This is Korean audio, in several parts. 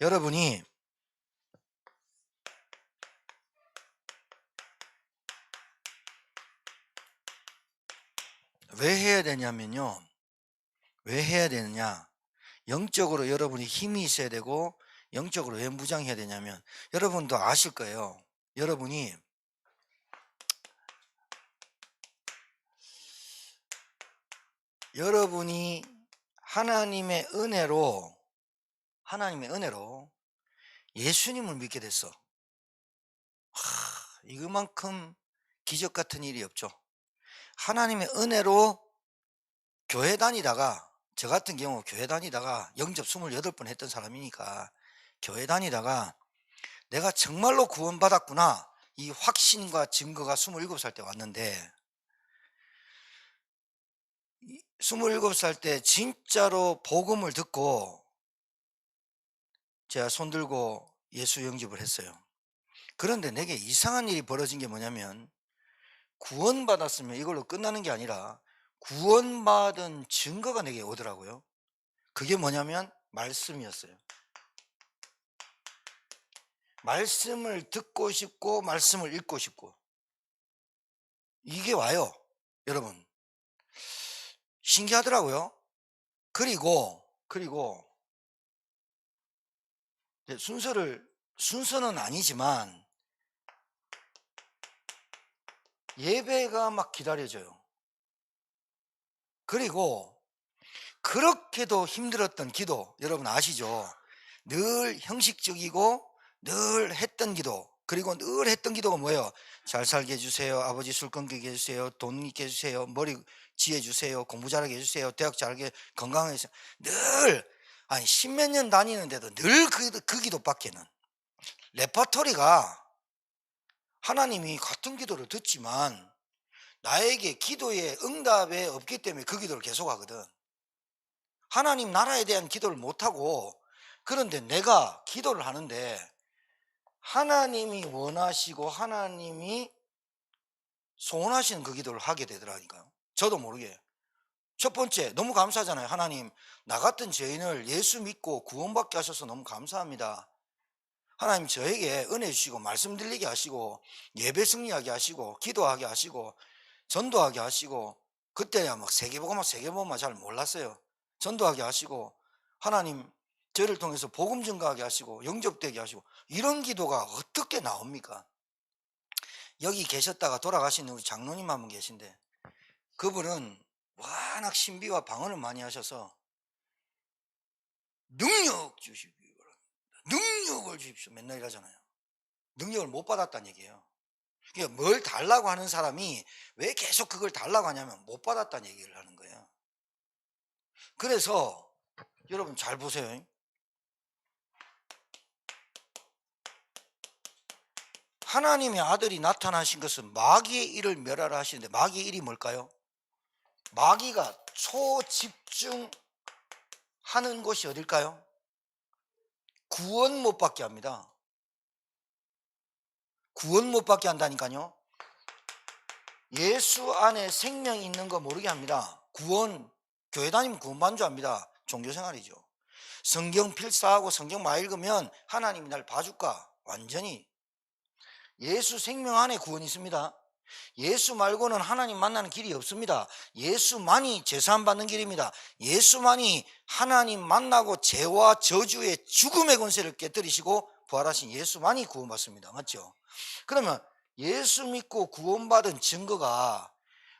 여러분이 왜 해야 되냐면요. 왜 해야 되느냐. 영적으로 여러분이 힘이 있어야 되고 영적으로 왜 무장해야 되냐면 여러분도 아실 거예요. 여러분이 하나님의 은혜로 예수님을 믿게 됐어. 이거만큼 기적 같은 일이 없죠. 하나님의 은혜로 교회 다니다가, 저 같은 경우 교회 다니다가 영접 28번 했던 사람이니까, 교회 다니다가 내가 정말로 구원받았구나, 이 확신과 증거가 27살 때 왔는데, 27살 때 진짜로 복음을 듣고 제가 손들고 예수 영접을 했어요. 그런데 내게 이상한 일이 벌어진 게 뭐냐면, 구원받았으면 이걸로 끝나는 게 아니라 구원받은 증거가 내게 오더라고요. 그게 뭐냐면 말씀이었어요. 말씀을 듣고 싶고 말씀을 읽고 싶고, 이게 와요. 여러분, 신기하더라고요. 그리고 이제 순서는 아니지만 예배가 막 기다려져요. 그리고 그렇게도 힘들었던 기도, 여러분 아시죠? 늘 형식적이고 늘 했던 기도, 그리고 늘 했던 기도가 뭐예요? 잘 살게 해주세요, 아버지 술 끊기게 해주세요, 돈 있게 해주세요, 머리 지혜 주세요, 공부 잘하게 해주세요, 대학 잘하게, 건강하게 해주세요. 늘, 아니 십몇 년 다니는데도 늘 그 기도밖에는, 레퍼토리가, 하나님이 같은 기도를 듣지만 나에게 기도의 응답에 없기 때문에 그 기도를 계속하거든. 하나님 나라에 대한 기도를 못하고, 그런데 내가 기도를 하는데 하나님이 원하시고 하나님이 소원하시는 그 기도를 하게 되더라니까요. 저도 모르게. 첫 번째, 너무 감사하잖아요. 하나님, 나 같은 죄인을 예수 믿고 구원받게 하셔서 너무 감사합니다. 하나님, 저에게 은혜 주시고 말씀 들리게 하시고 예배 승리하게 하시고 기도하게 하시고 전도하게 하시고, 그때야 막 세계복음만 잘 몰랐어요. 전도하게 하시고, 하나님 저를 통해서 복음 증가하게 하시고 영접되게 하시고, 이런 기도가 어떻게 나옵니까? 여기 계셨다가 돌아가신 우리 장로님 한 분 계신데, 그분은 워낙 신비와 방언을 많이 하셔서 능력 주시기 바랍니다, 능력을 주십시오, 맨날 이러잖아요. 능력을 못 받았다는 얘기예요. 그러니까 뭘 달라고 하는 사람이 왜 계속 그걸 달라고 하냐면 못 받았다는 얘기를 하는 거예요. 그래서 여러분 잘 보세요. 하나님의 아들이 나타나신 것은 마귀의 일을 멸하라 하시는데, 마귀의 일이 뭘까요? 마귀가 초집중하는 곳이 어딜까요? 구원 못 받게 합니다. 구원 못 받게 한다니까요. 예수 안에 생명이 있는 거 모르게 합니다. 교회 다니면 구원받는 줄 압니다. 종교생활이죠. 성경 필사하고 성경 많이 읽으면 하나님이 날 봐줄까? 완전히. 예수 생명 안에 구원이 있습니다. 예수 말고는 하나님 만나는 길이 없습니다. 예수만이 제사함 받는 길입니다. 예수만이 하나님 만나고 죄와 저주의 죽음의 권세를 깨뜨리시고 부활하신 예수만이 구원받습니다. 맞죠? 그러면 예수 믿고 구원받은 증거가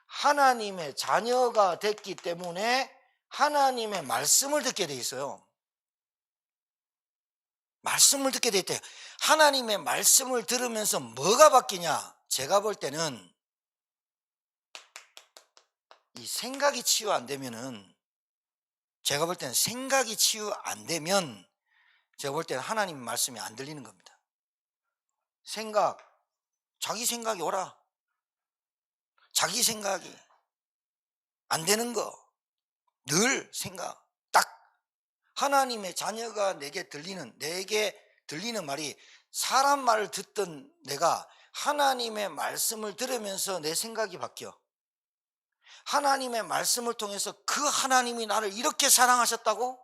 하나님의 자녀가 됐기 때문에 하나님의 말씀을 듣게 돼 있어요. 말씀을 듣게 돼 있대요. 하나님의 말씀을 들으면서 뭐가 바뀌냐? 제가 볼 때는 이 생각이 치유 안 되면은, 제가 볼 때는 생각이 치유 안 되면, 제가 볼 때는 하나님 말씀이 안 들리는 겁니다. 자기 생각이 오라. 자기 생각이 안 되는 거, 늘 생각. 딱 하나님의 자녀가 내게 들리는 말이, 사람 말을 듣던 내가 하나님의 말씀을 들으면서 내 생각이 바뀌어. 하나님의 말씀을 통해서 그 하나님이 나를 이렇게 사랑하셨다고?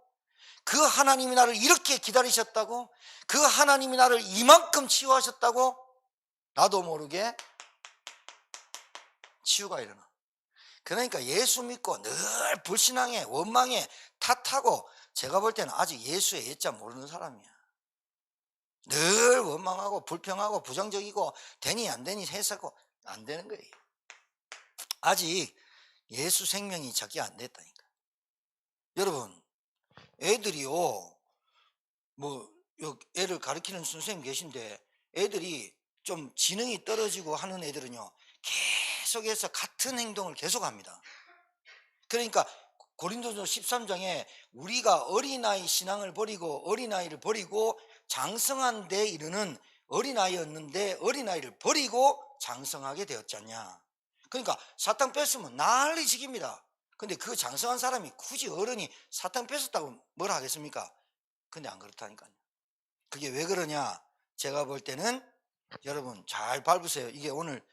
그 하나님이 나를 이렇게 기다리셨다고? 그 하나님이 나를 이만큼 치유하셨다고? 나도 모르게 치유가 일어나. 그러니까 예수 믿고 늘 불신앙에 원망에 탓하고, 제가 볼 때는 아직 예수의 예자 모르는 사람이야. 늘 원망하고 불평하고 부정적이고 되니 안 되니 해석하고 안 되는 거예요. 아직 예수 생명이 자기 안 됐다니까. 여러분, 애들이요, 애를 가르치는 선생님 계신데 애들이 좀 지능이 떨어지고 하는 애들은요, 계속해서 같은 행동을 계속합니다. 그러니까 고린도전서 13장에 우리가 어린아이 신앙을 버리고 어린아이를 버리고 장성한 데 이르는 어린아이였는데 어린아이를 버리고 장성하게 되었지 않냐. 그러니까 사탕 뺐으면 난리지깁니다. 근데 그 장성한 사람이 굳이 어른이 사탕 뺐었다고 뭐라 하겠습니까? 근데 안 그렇다니까요. 그게 왜 그러냐, 제가 볼 때는, 여러분 잘 밟으세요. 이게 오늘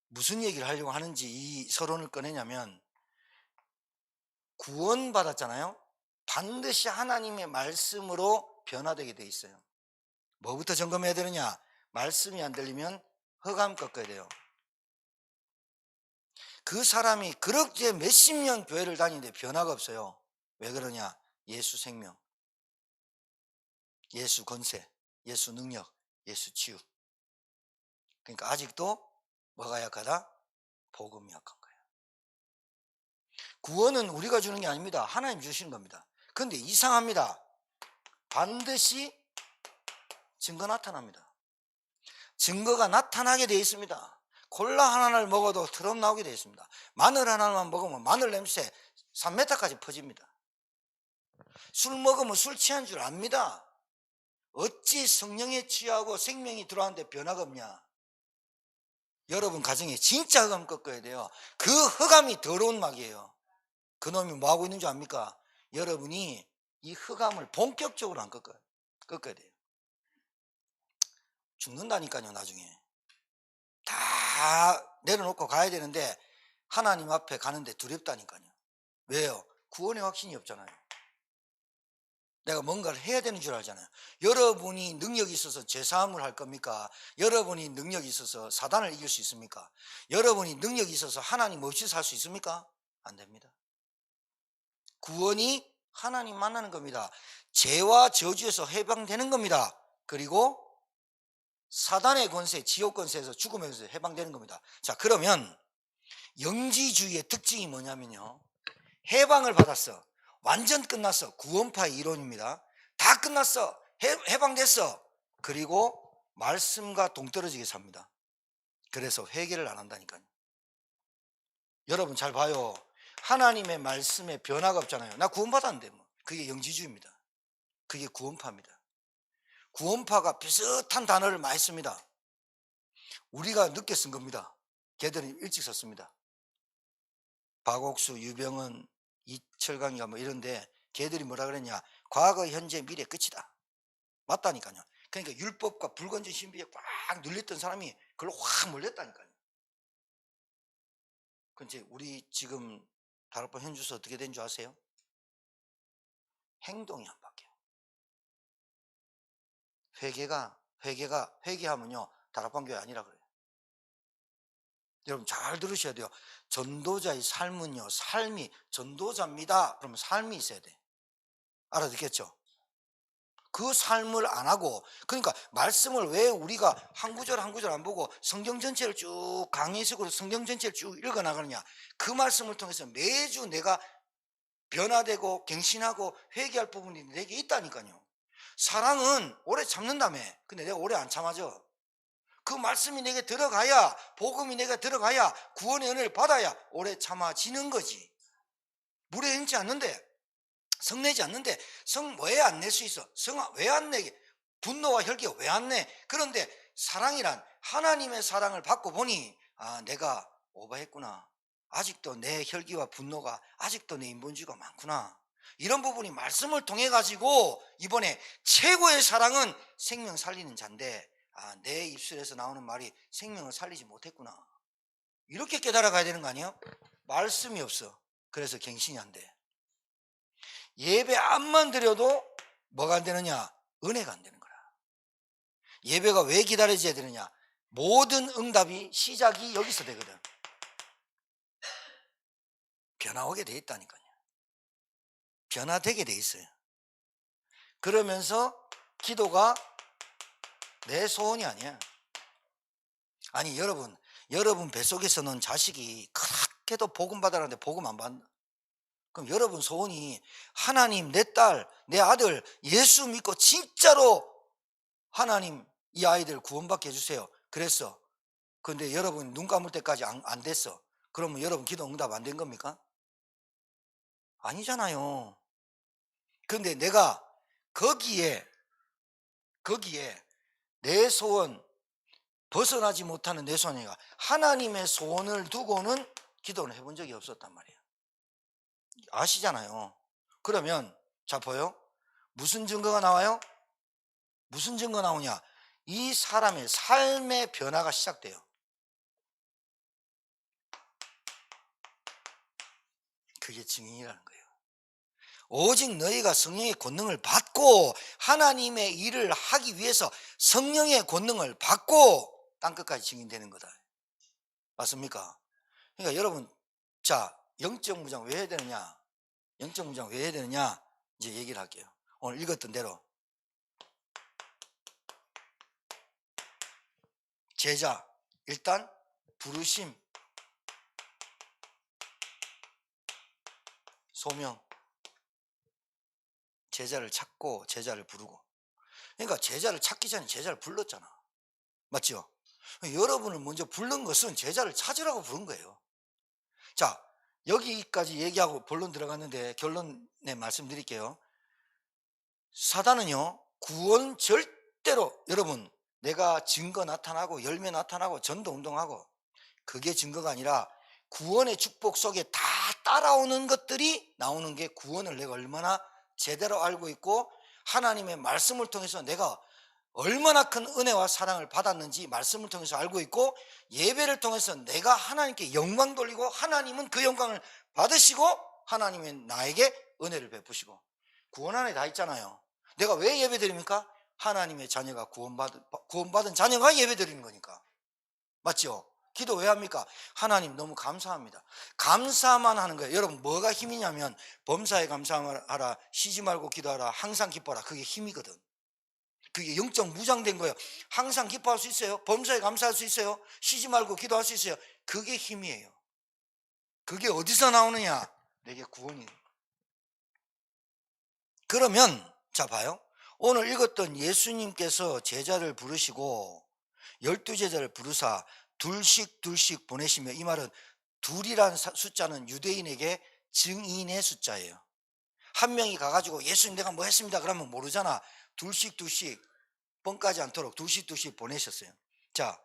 무슨 얘기를 하려고 하는지 이 서론을 꺼내냐면, 구원받았잖아요. 반드시 하나님의 말씀으로 변화되게 돼 있어요. 뭐부터 점검해야 되느냐, 말씀이 안 들리면 흑암 꺾어야 돼요. 그 사람이 그렇게 몇십 년 교회를 다니는데 변화가 없어요. 왜 그러냐, 예수 생명, 예수 권세, 예수 능력, 예수 치유. 그러니까 아직도 뭐가 약하다? 복음이 약한 거예요. 구원은 우리가 주는 게 아닙니다. 하나님 주시는 겁니다. 그런데 이상합니다. 반드시 증거 나타납니다. 증거가 나타나게 되어 있습니다. 콜라 하나를 먹어도 트럼 나오게 되어 있습니다. 마늘 하나만 먹으면 마늘 냄새 3m까지 퍼집니다. 술 먹으면 술 취한 줄 압니다. 어찌 성령에 취하고 생명이 들어왔는데 변화가 없냐. 여러분 가정에 진짜 흑암 꺾어야 돼요. 그 흑암이 더러운 막이에요. 그놈이 뭐하고 있는 줄 압니까? 여러분이 이 흑암을 본격적으로 안 꺾어야 돼요. 죽는다니까요. 나중에 다 내려놓고 가야 되는데 하나님 앞에 가는데 두렵다니까요. 왜요? 구원의 확신이 없잖아요. 내가 뭔가를 해야 되는 줄 알잖아요. 여러분이 능력이 있어서 죄사함을 할 겁니까? 여러분이 능력이 있어서 사단을 이길 수 있습니까? 여러분이 능력이 있어서 하나님 없이 살 수 있습니까? 안 됩니다. 구원이 하나님 만나는 겁니다. 죄와 저주에서 해방되는 겁니다. 그리고 사단의 권세, 지옥 권세에서 죽음에서 해방되는 겁니다. 자, 그러면 영지주의의 특징이 뭐냐면요, 해방을 받았어, 완전 끝났어, 구원파의 이론입니다. 다 끝났어, 해방됐어. 그리고 말씀과 동떨어지게 삽니다. 그래서 회개를 안 한다니까요. 여러분 잘 봐요. 하나님의 말씀에 변화가 없잖아요. 나 구원받았는데 뭐. 그게 영지주의입니다. 그게 구원파입니다. 구원파가 비슷한 단어를 많이 씁니다. 우리가 늦게 쓴 겁니다. 걔들은 일찍 썼습니다. 박옥수, 유병은, 이철강이가 뭐 이런데 걔들이 뭐라 그랬냐, 과거, 현재, 미래 끝이다. 맞다니까요. 그러니까 율법과 불건전 신비에 꽉 눌렸던 사람이 그걸로 확 몰렸다니까요. 근데 우리 지금 다락방 현주소 어떻게 된 줄 아세요? 행동이 안 바뀌어요. 회개하면요 다락방 교회 아니라 그래요. 여러분 잘 들으셔야 돼요. 전도자의 삶은요, 삶이 전도자입니다. 그러면 삶이 있어야 돼. 알아듣겠죠? 그 삶을 안 하고, 그러니까 말씀을 왜 우리가 한 구절 한 구절 안 보고 성경 전체를 쭉 강의식으로 성경 전체를 쭉 읽어 나가느냐, 그 말씀을 통해서 매주 내가 변화되고 갱신하고 회개할 부분이 내게 있다니까요. 사랑은 오래 참는다며. 근데 내가 오래 안 참아져. 그 말씀이 내게 들어가야, 복음이 내게 들어가야, 구원의 은혜를 받아야 오래 참아지는 거지. 물에 행치 않는데, 성내지 않는데 성 왜 안 낼 수 있어? 성 왜 안 내게? 분노와 혈기가 왜 안 내? 그런데 사랑이란, 하나님의 사랑을 받고 보니 내가 오버했구나. 아직도 내 혈기와 분노가, 아직도 내 인본주의가 많구나. 이런 부분이 말씀을 통해 가지고, 이번에 최고의 사랑은 생명 살리는 자인데 내 입술에서 나오는 말이 생명을 살리지 못했구나. 이렇게 깨달아 가야 되는 거 아니에요? 말씀이 없어. 그래서 갱신이 안 돼. 예배 안만 드려도 뭐가 안 되느냐? 은혜가 안 되는 거라. 예배가 왜 기다려져야 되느냐? 모든 응답이 시작이 여기서 되거든. 변화오게 돼 있다니까요. 변화되게 돼 있어요. 그러면서 기도가 내 소원이 아니야. 아니 여러분 뱃속에서 넣은 자식이 그렇게도 복음 받으라는데 복음 안 받는다. 그럼 여러분 소원이 하나님 내 딸, 내 아들 예수 믿고 진짜로 하나님 이 아이들 구원받게 해주세요. 그랬어. 그런데 여러분 눈 감을 때까지 안 됐어. 그러면 여러분 기도 응답 안 된 겁니까? 아니잖아요. 그런데 내가 거기에 내 소원, 벗어나지 못하는 내 소원이가 하나님의 소원을 두고는 기도를 해본 적이 없었단 말이에요. 아시잖아요. 그러면 자 보여? 무슨 증거가 나와요? 무슨 증거 나오냐? 이 사람의 삶의 변화가 시작돼요. 그게 증인이라는 거예요. 오직 너희가 성령의 권능을 받고 하나님의 일을 하기 위해서 성령의 권능을 받고 땅끝까지 증인되는 거다. 맞습니까? 그러니까 여러분, 자, 영적 무장 왜 해야 되느냐? 영적 무장 왜 해야 되느냐? 이제 얘기를 할게요. 오늘 읽었던 대로. 제자, 일단 부르심, 소명. 제자를 찾고 제자를 부르고. 그러니까 제자를 찾기 전에 제자를 불렀잖아. 맞죠? 여러분을 먼저 부른 것은 제자를 찾으라고 부른 거예요. 자, 여기까지 얘기하고 본론 들어갔는데 결론에 말씀드릴게요. 사단은요, 구원 절대로, 여러분, 내가 증거 나타나고 열매 나타나고 전도 운동하고 그게 증거가 아니라 구원의 축복 속에 다 따라오는 것들이 나오는 게 구원을 내가 얼마나 제대로 알고 있고 하나님의 말씀을 통해서 내가 얼마나 큰 은혜와 사랑을 받았는지 말씀을 통해서 알고 있고 예배를 통해서 내가 하나님께 영광 돌리고 하나님은 그 영광을 받으시고 하나님은 나에게 은혜를 베푸시고 구원 안에 다 있잖아요. 내가 왜 예배 드립니까? 하나님의 자녀가 구원받은 자녀가 예배 드리는 거니까. 맞죠? 기도 왜 합니까? 하나님 너무 감사합니다. 감사만 하는 거예요. 여러분 뭐가 힘이냐면 범사에 감사하라, 쉬지 말고 기도하라, 항상 기뻐라. 그게 힘이거든. 그게 영적 무장된 거예요. 항상 기뻐할 수 있어요. 범사에 감사할 수 있어요. 쉬지 말고 기도할 수 있어요. 그게 힘이에요. 그게 어디서 나오느냐? 내게 구원이. 그러면 자 봐요. 오늘 읽었던 예수님께서 제자를 부르시고 12제자를 부르사 둘씩 보내시며, 이 말은 둘이란 숫자는 유대인에게 증인의 숫자예요. 한 명이 가가지고 예수님 내가 뭐 했습니다 그러면 모르잖아. 둘씩 뻥까지 않도록 둘씩 보내셨어요. 자,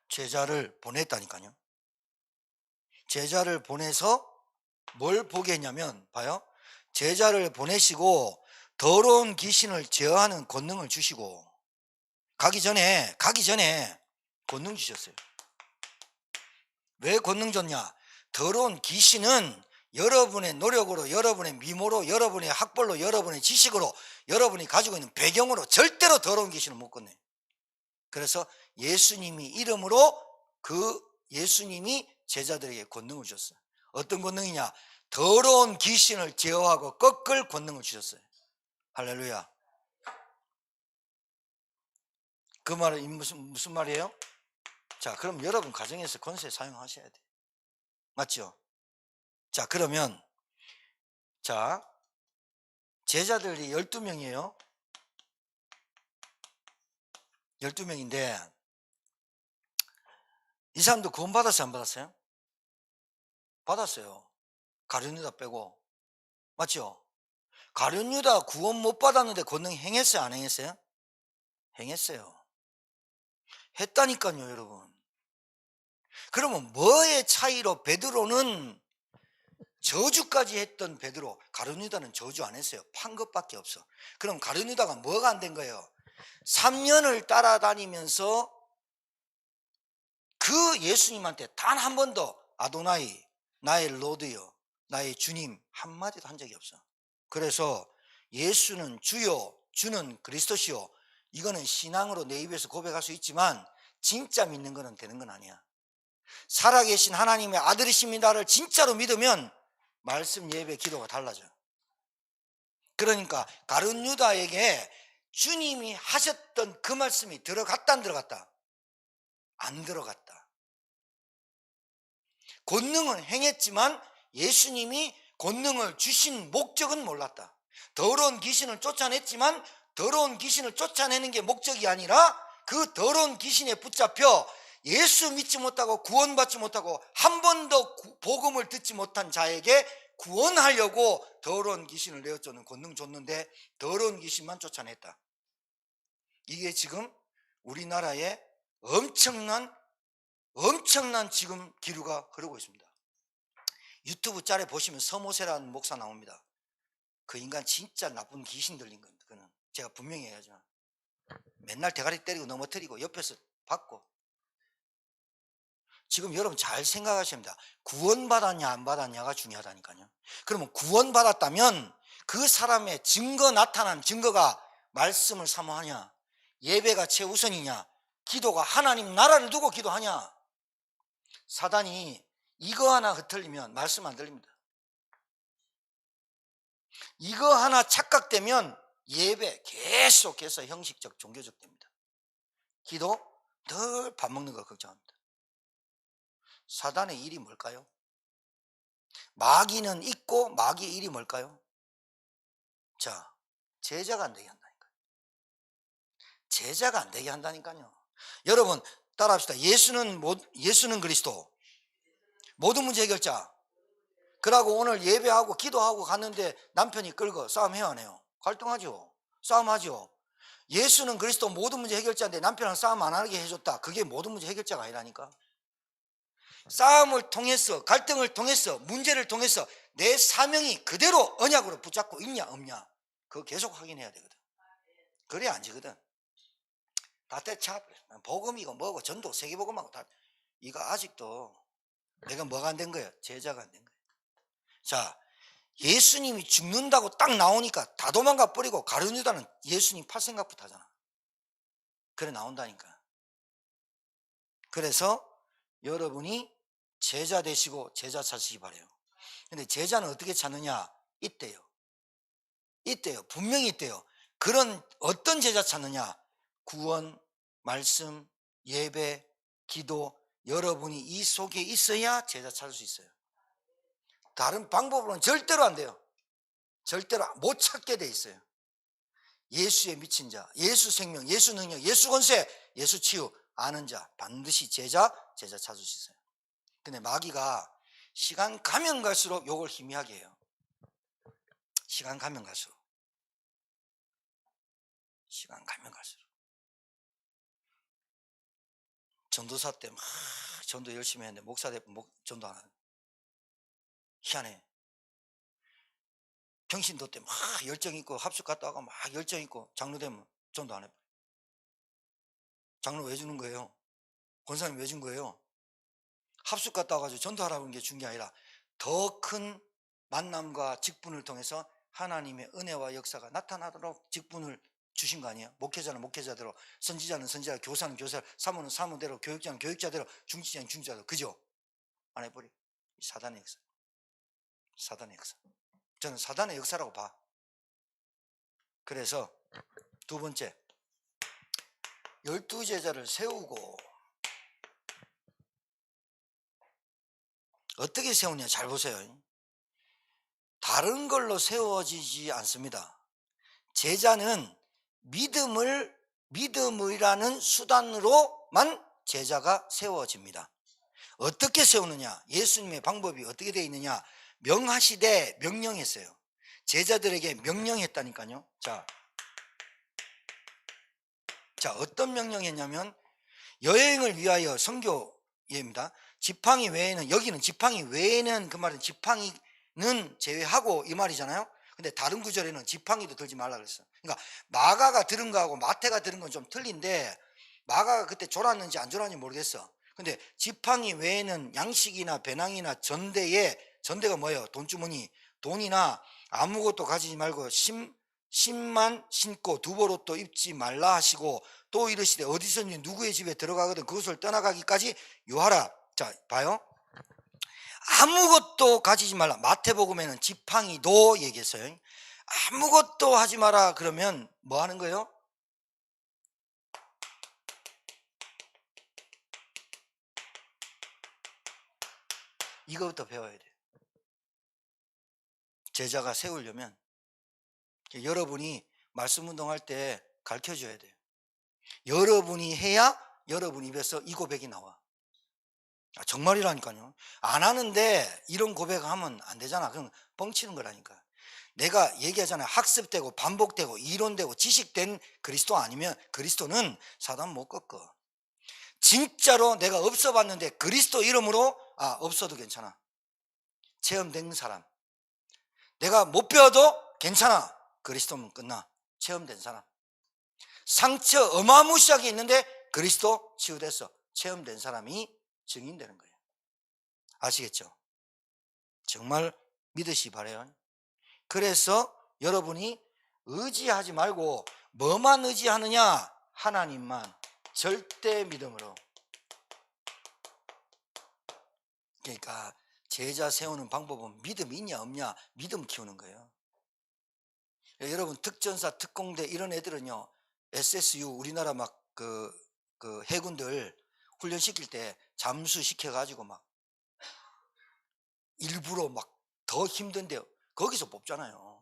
제자를 보냈다니까요. 제자를 보내서 뭘 보게 했냐면 봐요. 제자를 보내시고 더러운 귀신을 제어하는 권능을 주시고 가기 전에 권능 주셨어요. 왜 권능 줬냐? 더러운 귀신은 여러분의 노력으로, 여러분의 미모로, 여러분의 학벌로, 여러분의 지식으로, 여러분이 가지고 있는 배경으로 절대로 더러운 귀신을 못 건네요. 그래서 예수님이 이름으로 예수님이 제자들에게 권능을 주셨어요. 어떤 권능이냐? 더러운 귀신을 제어하고 꺾을 권능을 주셨어요. 할렐루야. 그 말은 무슨 말이에요? 자, 그럼 여러분 가정에서 권세 사용하셔야 돼요. 맞죠? 자, 그러면 자, 제자들이 12명이에요. 12명인데 이 사람도 구원 받았어요, 안 받았어요? 받았어요. 가룟 유다 빼고. 맞죠? 가룟 유다 구원 못 받았는데 권능 행했어요, 안 행했어요? 행했어요. 했다니까요, 여러분. 그러면 뭐의 차이로 베드로는 저주까지 했던 베드로, 가룟 유다는 저주 안 했어요. 판 것밖에 없어. 그럼 가룟 유다가 뭐가 안 된 거예요? 3년을 따라다니면서 그 예수님한테 단 한 번도 아도나이, 나의 로드요, 나의 주님 한마디도 한 적이 없어. 그래서 예수는 주요, 주는 그리스도시요, 이거는 신앙으로 내 입에서 고백할 수 있지만 진짜 믿는 거는 되는 건 아니야. 살아계신 하나님의 아들이십니다를 진짜로 믿으면 말씀, 예배, 기도가 달라져. 그러니까 가룟 유다에게 주님이 하셨던 그 말씀이 들어갔다 안 들어갔다? 안 들어갔다. 권능은 행했지만 예수님이 권능을 주신 목적은 몰랐다. 더러운 귀신을 쫓아냈지만 더러운 귀신을 쫓아내는 게 목적이 아니라 그 더러운 귀신에 붙잡혀 예수 믿지 못하고 구원받지 못하고 한 번도 복음을 듣지 못한 자에게 구원하려고 더러운 귀신을 내어쫓는 권능 줬는데 더러운 귀신만 쫓아냈다. 이게 지금 우리나라에 엄청난 지금 기류가 흐르고 있습니다. 유튜브 짤에 보시면 서모세라는 목사 나옵니다. 그 인간 진짜 나쁜 귀신 들린 겁니다. 그는 제가 분명히 해야죠. 맨날 대가리 때리고 넘어뜨리고 옆에서 받고. 지금 여러분 잘 생각하셔야 합니다. 구원받았냐 안 받았냐가 중요하다니까요. 그러면 구원받았다면 그 사람의 나타난 증거가 말씀을 사모하냐, 예배가 최우선이냐, 기도가 하나님 나라를 두고 기도하냐. 사단이 이거 하나 흐트리면 말씀 안 들립니다. 이거 하나 착각되면 예배 계속해서 형식적 종교적 됩니다. 기도 늘 밥 먹는 거 걱정합니다. 사단의 일이 뭘까요? 마귀는 있고 마귀의 일이 뭘까요? 자, 제자가 안 되게 한다니까요. 제자가 안 되게 한다니까요. 여러분 따라합시다. 예수는 그리스도, 모든 문제 해결자. 그러고 오늘 예배하고 기도하고 갔는데 남편이 끌고 싸움해요 안 해요? 갈등하죠. 싸움하죠. 예수는 그리스도 모든 문제 해결자인데 남편은 싸움 안 하게 해줬다. 그게 모든 문제 해결자가 아니라니까. 싸움을 통해서, 갈등을 통해서, 문제를 통해서 내 사명이 그대로 언약으로 붙잡고 있냐 없냐, 그거 계속 확인해야 되거든. 그래야 안 지거든. 다 때차 복음이고 뭐고 전도 세계복음하고 다, 이거 아직도 내가 뭐가 안 된 거예요? 제자가 안 된 거예요. 자, 예수님이 죽는다고 딱 나오니까 다 도망가 버리고 가룟 유다는 예수님 팔 생각부터 하잖아. 그래 나온다니까. 그래서 여러분이 제자 되시고 제자 찾으시기 바래요. 근데 제자는 어떻게 찾느냐? 있대요. 분명히 있대요. 그런 어떤 제자 찾느냐? 구원, 말씀, 예배, 기도, 여러분이 이 속에 있어야 제자 찾을 수 있어요. 다른 방법으로는 절대로 안 돼요. 절대로 못 찾게 돼 있어요. 예수에 미친 자, 예수 생명, 예수 능력, 예수 권세, 예수 치유 아는 자 반드시 제자 찾을 수 있어요. 근데 마귀가 시간 가면 갈수록 욕을 희미하게 해요. 시간 가면 갈수록. 전도사 때 막 전도 열심히 했는데 목사 되고 전도 안 하는. 희한해. 경신도 때 막 열정 있고 합숙 갔다 와가 막 열정 있고 장로 되면 전도 안 해. 장로 왜 주는 거예요? 권사님 왜 준 거예요? 합숙 갔다 와가지고 전도하라는 게 준 게 아니라 더 큰 만남과 직분을 통해서 하나님의 은혜와 역사가 나타나도록 직분을 주신 거 아니에요? 목회자는 목회자대로, 선지자는 선지자, 교사는 교사, 사모는 사모대로, 교육자는 교육자대로, 중지자는 중지자대로. 그죠? 안 해버려. 사단의 역사. 저는 사단의 역사라고 봐. 그래서 두 번째, 12제자를 세우고 어떻게 세우냐 잘 보세요. 다른 걸로 세워지지 않습니다. 제자는 믿음이라는 수단으로만 제자가 세워집니다. 어떻게 세우느냐? 예수님의 방법이 어떻게 되어 있느냐? 명하시되 명령했어요. 제자들에게 명령했다니까요. 자, 어떤 명령했냐면 여행을 위하여 선교예입니다. 지팡이 외에는, 여기는 지팡이 외에는, 그 말은 지팡이는 제외하고 이 말이잖아요. 근데 다른 구절에는 지팡이도 들지 말라 그랬어. 그러니까 마가가 들은 거하고 마태가 들은 건 좀 틀린데, 마가가 그때 졸았는지 안 졸았는지 모르겠어. 근데 지팡이 외에는 양식이나 배낭이나 전대가 뭐예요? 돈주머니. 돈이나 아무것도 가지지 말고 신만 신고 두벌옷도 입지 말라 하시고, 또 이르시되 어디서든지 누구의 집에 들어가거든 그것을 떠나가기까지 유하라. 자, 봐요. 아무것도 가지지 말라. 마태복음에는 지팡이도 얘기했어요. 아무것도 하지 마라 그러면 뭐 하는 거예요? 이거부터 배워야 돼요. 제자가 세우려면 여러분이 말씀 운동할 때 가르쳐 줘야 돼요. 여러분이 해야 여러분 입에서 이 고백이 나와. 정말이라니까요. 안 하는데 이런 고백하면 안 되잖아. 그럼 뻥치는 거라니까. 내가 얘기하잖아요. 학습되고 반복되고 이론되고 지식된 그리스도 아니면 그리스도는 사단 못 꺾어. 진짜로 내가 없어 봤는데 그리스도 이름으로 없어도 괜찮아. 체험된 사람. 내가 못 배워도 괜찮아. 그리스도면 끝나. 체험된 사람. 상처 어마무시하게 있는데 그리스도 치유됐어. 체험된 사람이 증인되는 거예요. 아시겠죠? 정말 믿으시 바라요. 그래서 여러분이 의지하지 말고 뭐만 의지하느냐? 하나님만 절대 믿음으로. 그러니까 제자 세우는 방법은 믿음이 있냐 없냐, 믿음 키우는 거예요. 여러분 특전사 특공대 이런 애들은요, SSU 우리나라 막 그 해군들 훈련시킬 때 잠수 시켜가지고 막 일부러 막 더 힘든데 거기서 뽑잖아요.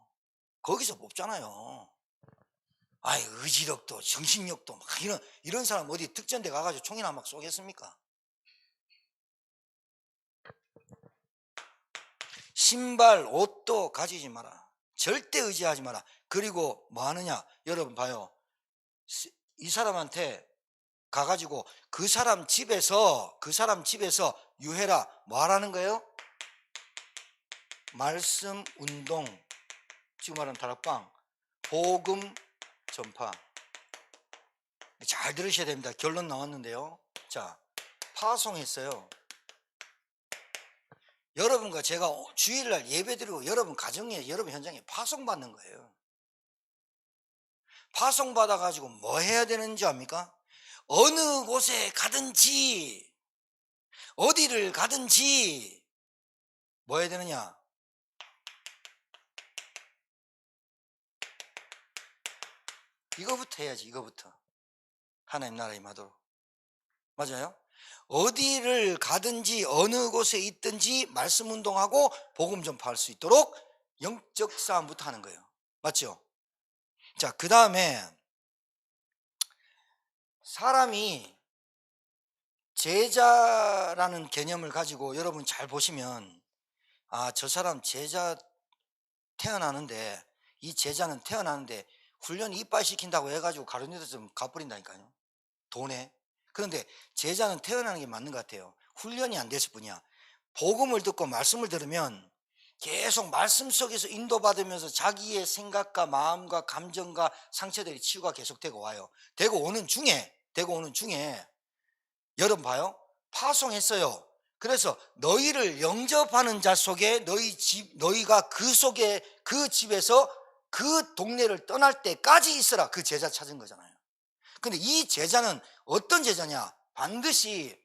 거기서 뽑잖아요. 아이, 의지력도 정신력도 막 이런 사람 어디 특전대 가가지고 총이나 막 쏘겠습니까? 신발 옷도 가지지 마라. 절대 의지하지 마라. 그리고 뭐 하느냐? 여러분 봐요. 이 사람한테 가가지고 그 사람 집에서 유해라. 뭐 하라는 거예요? 말씀 운동, 지금 말하는 다락방, 복음 전파. 잘 들으셔야 됩니다. 결론 나왔는데요. 자, 파송했어요. 여러분과 제가 주일날 예배드리고 여러분 가정에, 여러분 현장에 파송받는 거예요. 파송받아가지고 뭐 해야 되는지 압니까? 어느 곳에 가든지, 어디를 가든지 뭐 해야 되느냐? 이거부터 해야지. 이거부터. 하나님 나라에 임하도록. 맞아요? 어디를 가든지 어느 곳에 있든지 말씀 운동하고 복음 전파할 수 있도록 영적 싸움부터 하는 거예요. 맞죠? 자, 그 다음에 사람이 제자라는 개념을 가지고 여러분 잘 보시면, 저 사람 제자 태어나는데, 이 제자는 태어나는데 훈련 이빨 시킨다고 해가지고 가룟유다 좀 가버린다니까요. 돈에. 그런데 제자는 태어나는 게 맞는 것 같아요. 훈련이 안 됐을 뿐이야. 복음을 듣고 말씀을 들으면 계속 말씀 속에서 인도받으면서 자기의 생각과 마음과 감정과 상처들이 치유가 계속되고 와요. 되고 오는 중에 여러분 봐요. 파송했어요. 그래서 너희를 영접하는 자 속에 너희가 그 집에서 그 동네를 떠날 때까지 있어라. 그 제자 찾은 거잖아요. 근데 이 제자는 어떤 제자냐? 반드시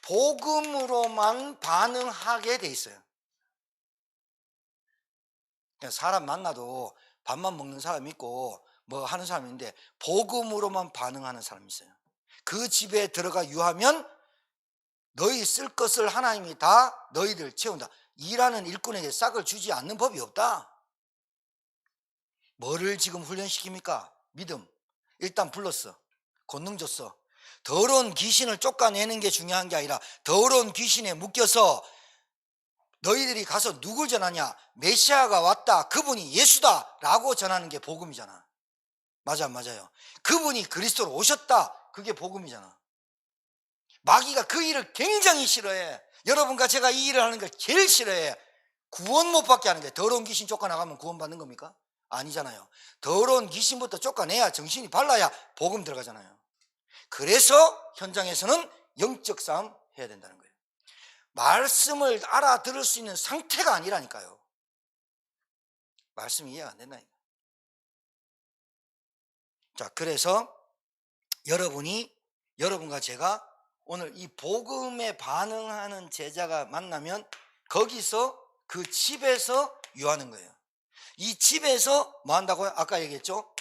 복음으로만 반응하게 돼 있어요. 사람 만나도 밥만 먹는 사람 있고 뭐 하는 사람이 있는데 복음으로만 반응하는 사람이 있어요. 그 집에 들어가 유하면 너희 쓸 것을 하나님이 다 너희들 채운다. 일하는 일꾼에게 싹을 주지 않는 법이 없다. 뭐를 지금 훈련시킵니까? 믿음. 일단 불렀어. 권능 줬어. 더러운 귀신을 쫓아내는 게 중요한 게 아니라 더러운 귀신에 묶여서 너희들이 가서 누굴 전하냐? 메시아가 왔다. 그분이 예수다. 라고 전하는 게 복음이잖아. 맞아요. 그분이 그리스도로 오셨다. 그게 복음이잖아. 마귀가 그 일을 굉장히 싫어해. 여러분과 제가 이 일을 하는 걸 제일 싫어해. 구원 못 받게 하는데 더러운 귀신 쫓아나가면 구원 받는 겁니까? 아니잖아요. 더러운 귀신부터 쫓아내야 정신이 발라야 복음 들어가잖아요. 그래서 현장에서는 영적 싸움 해야 된다는 거예요. 말씀을 알아들을 수 있는 상태가 아니라니까요. 말씀이 이해가 안 된다니까. 자, 그래서 여러분과 제가 오늘 이 복음에 반응하는 제자가 만나면 거기서 그 집에서 유하는 거예요. 이 집에서 뭐 한다고요? 아까 얘기했죠?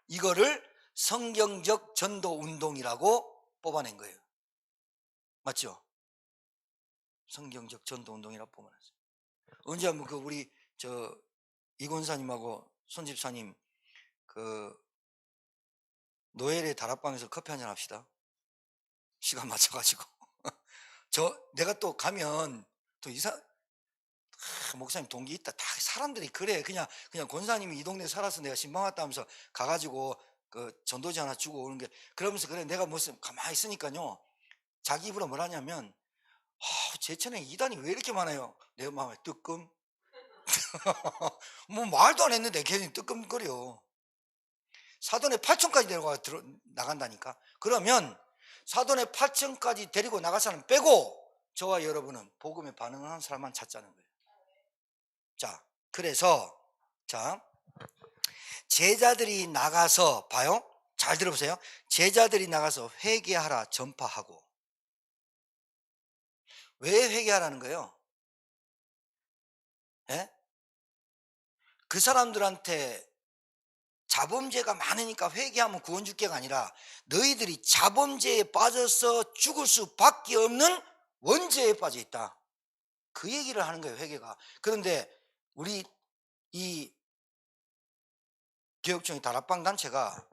이거를 성경적 전도 운동이라고 뽑아낸 거예요. 맞죠? 성경적 전도 운동이라고 뽑아냈어요. 언제 한번 그 우리 이권사님하고 손집사님 노엘의 다락방에서 커피 한잔 합시다. 시간 맞춰가지고. 내가 또 가면 또 목사님 동기 있다. 다 사람들이 그래. 그냥 권사님이 이 동네 살아서 내가 신방 왔다 하면서 가가지고 전도지 하나 주고 오는 게, 그러면서 그래 내가 무슨 가만히 있으니까요. 자기 입으로 뭘 하냐면, 제천에 이단이 왜 이렇게 많아요? 내 마음에 뜨끔. 뭐 말도 안 했는데 괜히 뜨끔거려. 사돈의 8촌까지 데리고 나간다니까. 그러면 사돈의 8촌까지 데리고 나갈 사람 빼고 저와 여러분은 복음에 반응하는 사람만 찾자는 거예요. 자, 그래서 제자들이 나가서 봐요. 잘 들어보세요. 제자들이 나가서 회개하라 전파하고. 왜 회개하라는 거예요? 예? 그 사람들한테 자범죄가 많으니까 회개하면 구원 줄게가 아니라 너희들이 자범죄에 빠져서 죽을 수밖에 없는 원죄에 빠져 있다. 그 얘기를 하는 거예요, 회개가. 그런데 우리 이 교육청의 다락방 단체가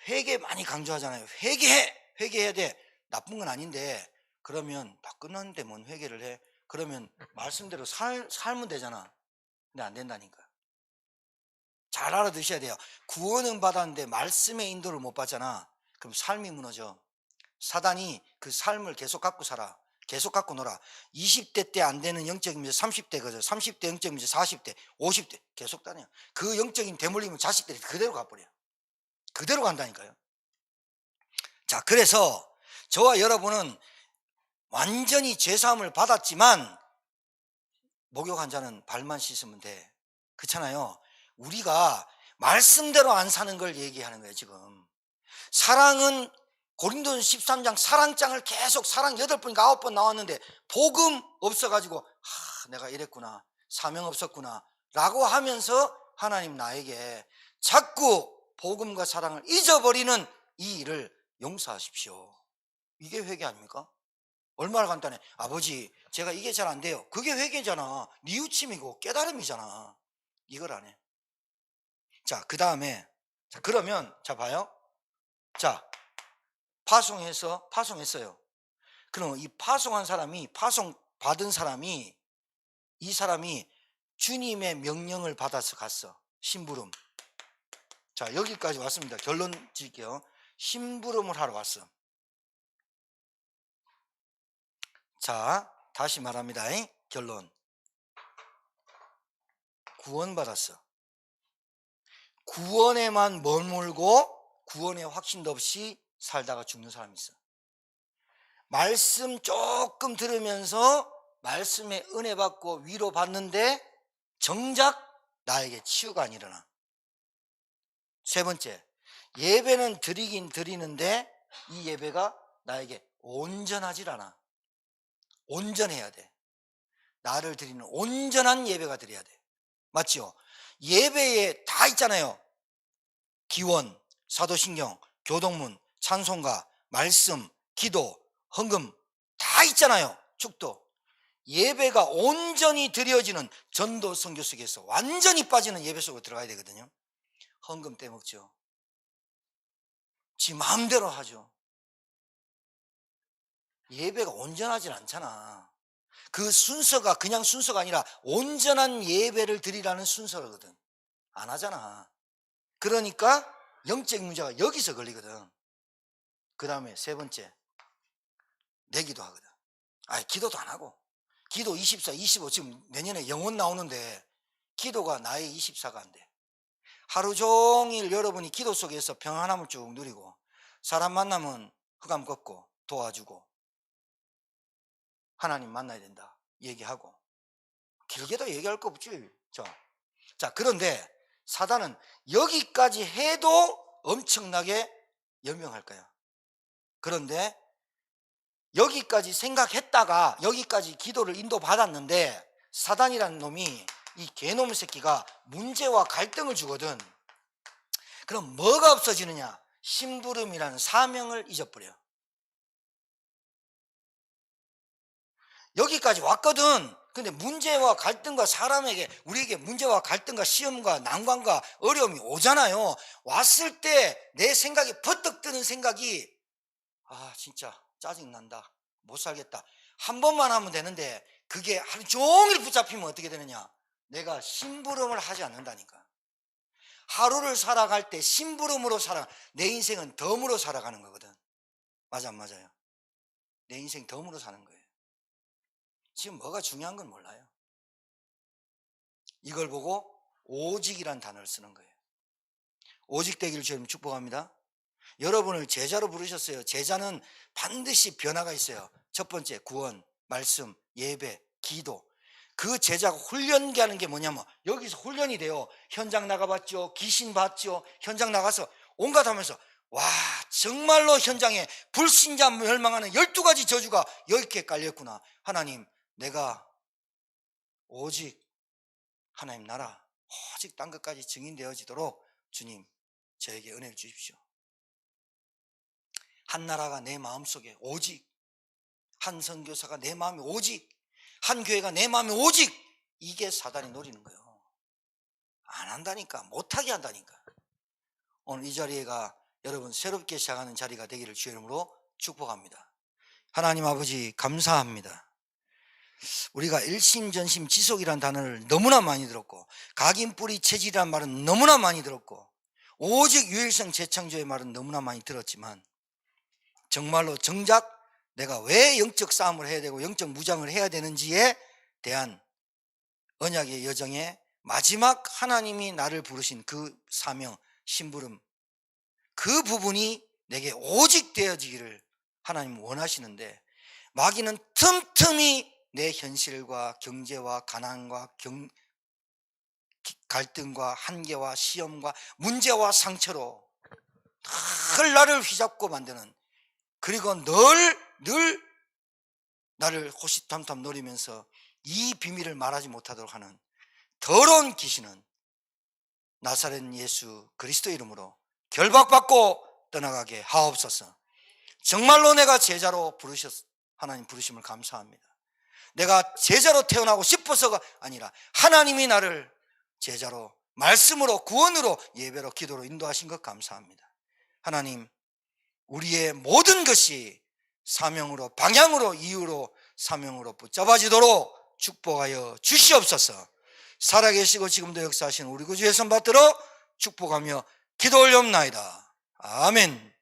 회개 많이 강조하잖아요. 회개해야 돼. 나쁜 건 아닌데, 그러면 다 끝났는데 뭔 회개를 해? 그러면 말씀대로 살면 되잖아. 근데 안 된다니까. 잘 알아두셔야 돼요. 구원은 받았는데 말씀의 인도를 못 받잖아. 그럼 삶이 무너져. 사단이 그 삶을 계속 갖고 살아. 계속 갖고 놀아. 20대 때 안 되는 영적인 문제 30대 그죠. 30대 영적인 문제 40대 50대 계속 다녀. 그 영적인 대물림은 자식들이 그대로 가버려. 그대로 간다니까요. 자, 그래서 저와 여러분은 완전히 죄사함을 받았지만 목욕한 자는 발만 씻으면 돼. 그렇잖아요. 우리가 말씀대로 안 사는 걸 얘기하는 거예요. 지금 사랑은 고린도전 13장 사랑장을 계속 사랑 8번인가 9번 나왔는데 복음 없어가지고 내가 이랬구나, 사명 없었구나 라고 하면서 하나님 나에게 자꾸 복음과 사랑을 잊어버리는 이 일을 용서하십시오. 이게 회개 아닙니까? 얼마나 간단해. 아버지 제가 이게 잘 안 돼요. 그게 회개잖아. 뉘우침이고 깨달음이잖아. 이걸 안 해. 자, 그 다음에 그러면 봐요. 자, 파송했어요. 그럼 이 파송한 사람이, 파송받은 사람이, 이 사람이 주님의 명령을 받아서 갔어. 심부름. 자, 여기까지 왔습니다. 결론 지을게요. 심부름을 하러 왔어. 자, 다시 말합니다. 결론. 구원받았어. 구원에만 머물고 구원의 확신도 없이 살다가 죽는 사람이 있어. 말씀 조금 들으면서 말씀의 은혜 받고 위로 받는데 정작 나에게 치유가 안 일어나. 세 번째, 예배는 드리긴 드리는데 이 예배가 나에게 온전하질 않아. 온전해야 돼. 나를 드리는 온전한 예배가 드려야 돼. 맞죠? 예배에 다 있잖아요. 기원, 사도신경, 교동문, 찬송가, 말씀, 기도, 헌금 다 있잖아요. 축도. 예배가 온전히 드려지는 전도 선교 속에서 완전히 빠지는 예배 속으로 들어가야 되거든요. 헌금 떼먹죠. 지 마음대로 하죠. 예배가 온전하진 않잖아. 그 순서가 그냥 순서가 아니라 온전한 예배를 드리라는 순서거든. 안 하잖아. 그러니까 영적인 문제가 여기서 걸리거든. 그 다음에 세 번째, 내기도 하거든. 기도도 안 하고. 기도 24, 25 지금 내년에 영혼 나오는데 기도가 나의 24가 안 돼. 하루 종일 여러분이 기도 속에서 평안함을 쭉 누리고 사람 만나면 흑암 걷고 도와주고 하나님 만나야 된다 얘기하고 길게도 얘기할 거 없지. 자, 그런데 사단은 여기까지 해도 엄청나게 연명할 거야. 그런데 여기까지 생각했다가 여기까지 기도를 인도받았는데 사단이라는 놈이 이 개놈 새끼가 문제와 갈등을 주거든. 그럼 뭐가 없어지느냐? 심부름이라는 사명을 잊어버려. 여기까지 왔거든. 근데 문제와 갈등과 사람에게 우리에게 문제와 갈등과 시험과 난관과 어려움이 오잖아요. 왔을 때 내 생각이 퍼뜩 뜨는 생각이 진짜 짜증난다, 못 살겠다, 한 번만 하면 되는데 그게 하루 종일 붙잡히면 어떻게 되느냐? 내가 심부름을 하지 않는다니까. 하루를 살아갈 때 심부름으로 내 인생은 덤으로 살아가는 거거든. 맞아 안 맞아요? 내 인생 덤으로 사는 거예요. 지금 뭐가 중요한 건 몰라요. 이걸 보고 오직이란 단어를 쓰는 거예요. 오직 되기를 주님 축복합니다. 여러분을 제자로 부르셨어요. 제자는 반드시 변화가 있어요. 첫 번째 구원, 말씀, 예배, 기도. 그 제자가 훈련기 하는 게 뭐냐면 여기서 훈련이 돼요. 현장 나가봤죠, 귀신 봤죠, 현장 나가서 온갖 하면서 와, 정말로 현장에 불신자 멸망하는 12가지 저주가 여기에 깔렸구나. 하나님, 내가 오직 하나님 나라 오직 딴 것까지 증인되어지도록 주님 저에게 은혜를 주십시오. 한 나라가 내 마음속에 오직, 한 선교사가 내 마음에 오직, 한 교회가 내 마음에 오직, 이게 사단이 노리는 거예요. 안 한다니까, 못하게 한다니까. 오늘 이 자리가 여러분 새롭게 시작하는 자리가 되기를 주의 이름으로 축복합니다. 하나님 아버지 감사합니다. 우리가 일심전심 지속이라는 단어를 너무나 많이 들었고, 각인뿌리 체질이라는 말은 너무나 많이 들었고, 오직 유일성 재창조의 말은 너무나 많이 들었지만 정말로 정작 내가 왜 영적 싸움을 해야 되고 영적 무장을 해야 되는지에 대한 언약의 여정의 마지막 하나님이 나를 부르신 그 사명, 심부름, 그 부분이 내게 오직 되어지기를 하나님 원하시는데, 마귀는 틈틈이 내 현실과 경제와 가난과 갈등과 한계와 시험과 문제와 상처로 늘 나를 휘잡고 만드는, 그리고 늘 나를 호시탐탐 노리면서 이 비밀을 말하지 못하도록 하는 더러운 귀신은 나사렛 예수 그리스도 이름으로 결박받고 떠나가게 하옵소서. 정말로 내가 제자로 하나님 부르심을 감사합니다. 내가 제자로 태어나고 싶어서가 아니라 하나님이 나를 제자로 말씀으로 구원으로 예배로 기도로 인도하신 것 감사합니다. 하나님, 우리의 모든 것이 사명으로, 방향으로, 이유로, 사명으로 붙잡아지도록 축복하여 주시옵소서. 살아계시고 지금도 역사하시는 우리 구주 예수 받들어 축복하며 기도 올려옵나이다. 아멘.